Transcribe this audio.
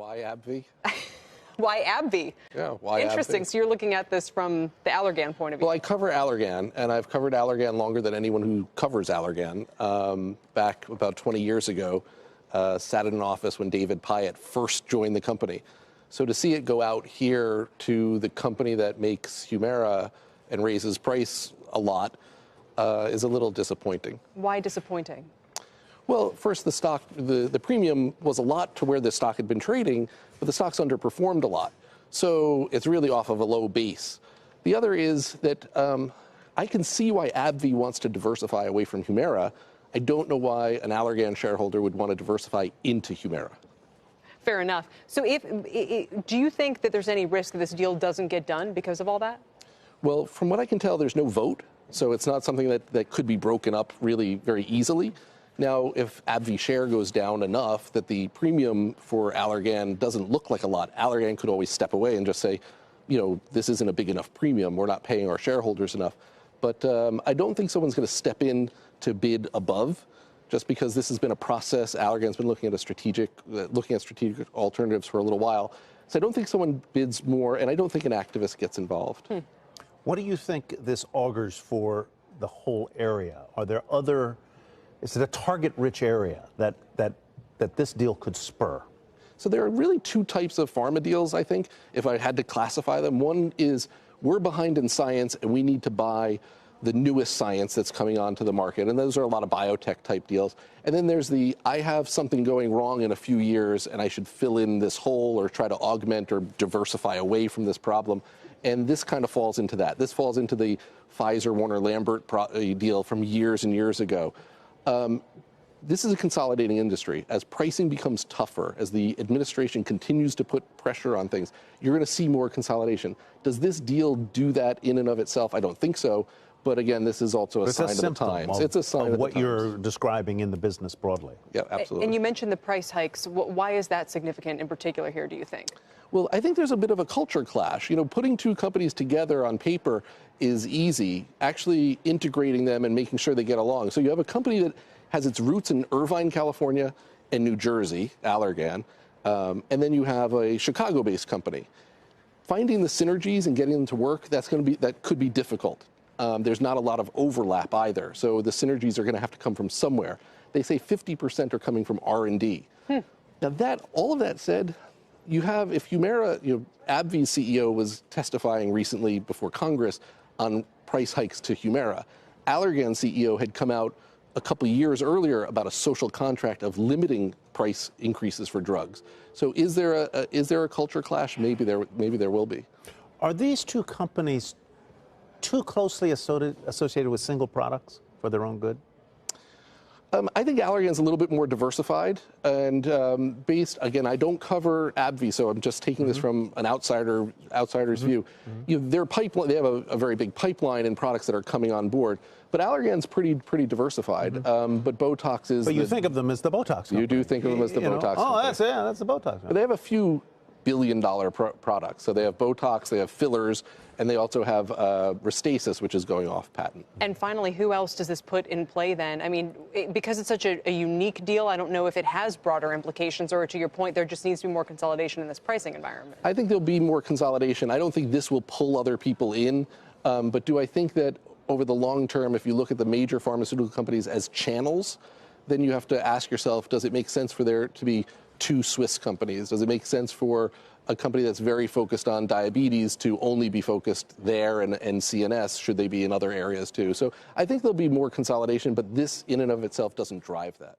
Why AbbVie? Why AbbVie? Yeah, why Interesting. AbbVie? So you're looking at this from the Allergan point of view. Well, I cover Allergan, and I've covered Allergan longer than anyone who covers Allergan. Back about 20 years ago, sat in an office when David Pyatt first joined the company. So to see it go out here to the company that makes Humira and raises price a lot is a little disappointing. Why disappointing? Well, first, the stock, the premium was a lot to where the stock had been trading, but the stock's underperformed a lot. So it's really off of a low base. The other is that I can see why AbbVie wants to diversify away from Humira. I don't know why an Allergan shareholder would want to diversify into Humira. Fair enough. So do you think that there's any risk that this deal doesn't get done because of all that? Well, from what I can tell, there's no vote. So it's not something that could be broken up really very easily. Now, if AbbVie share goes down enough that the premium for Allergan doesn't look like a lot, Allergan could always step away and just say, you know, this isn't a big enough premium. We're not paying our shareholders enough. But I don't think someone's going to step in to bid above, just because this has been a process. Allergan's been looking at strategic alternatives for a little while. So I don't think someone bids more, and I don't think an activist gets involved. What do you think this augurs for the whole area? Is it a target-rich area that this deal could spur? So there are really two types of pharma deals, I think, if I had to classify them. One is we're behind in science and we need to buy the newest science that's coming onto the market. And those are a lot of biotech type deals. And then there's I have something going wrong in a few years and I should fill in this hole or try to augment or diversify away from this problem. And this kind of falls into that. This falls into the Pfizer-Warner-Lambert deal from years and years ago. This is a consolidating industry. As pricing becomes tougher, as the administration continues to put pressure on things, you're going to see more consolidation. Does this deal do that in and of itself? I don't think so. But again, this is also a sign of the times. It's a sign of what you're describing in the business broadly. Yeah, absolutely. And you mentioned the price hikes. Why is that significant in particular here, do you think? Well, I think there's a bit of a culture clash. You know, putting two companies together on paper is easy. Actually integrating them and making sure they get along. So you have a company that has its roots in Irvine, California, and New Jersey, Allergan, and then you have a Chicago-based company. Finding the synergies and getting them to work, that could be difficult. There's not a lot of overlap either, so the synergies are going to have to come from somewhere. They say 50% are coming from R&D. Now, all of that said, if Humira, AbbVie's CEO was testifying recently before Congress on price hikes to Humira. Allergan's CEO had come out a couple of years earlier about a social contract of limiting price increases for drugs. So is there a culture clash? Maybe there will be. Are these two companies too closely associated with single products for their own good? I think Allergan's a little bit more diversified and again, I don't cover AbbVie, so I'm just taking this from an outsider's view. Their pipeline, they have a very big pipeline and products that are coming on board, but Allergan's pretty diversified. But Botox is. But you think of them as the Botox company. You do think of them as the Botox company. Oh, that's the Botox company. But they have a few billion-dollar products. So they have Botox, they have fillers, and they also have Restasis, which is going off patent. And finally, who else does this put in play then? I mean, because it's such a unique deal, I don't know if it has broader implications, or to your point, there just needs to be more consolidation in this pricing environment. I think there'll be more consolidation. I don't think this will pull other people in, but do I think that over the long term, if you look at the major pharmaceutical companies as channels, then you have to ask yourself, does it make sense for there to be two Swiss companies? Does it make sense for a company that's very focused on diabetes to only be focused there and CNS? Should they be in other areas too? So I think there'll be more consolidation, but this in and of itself doesn't drive that.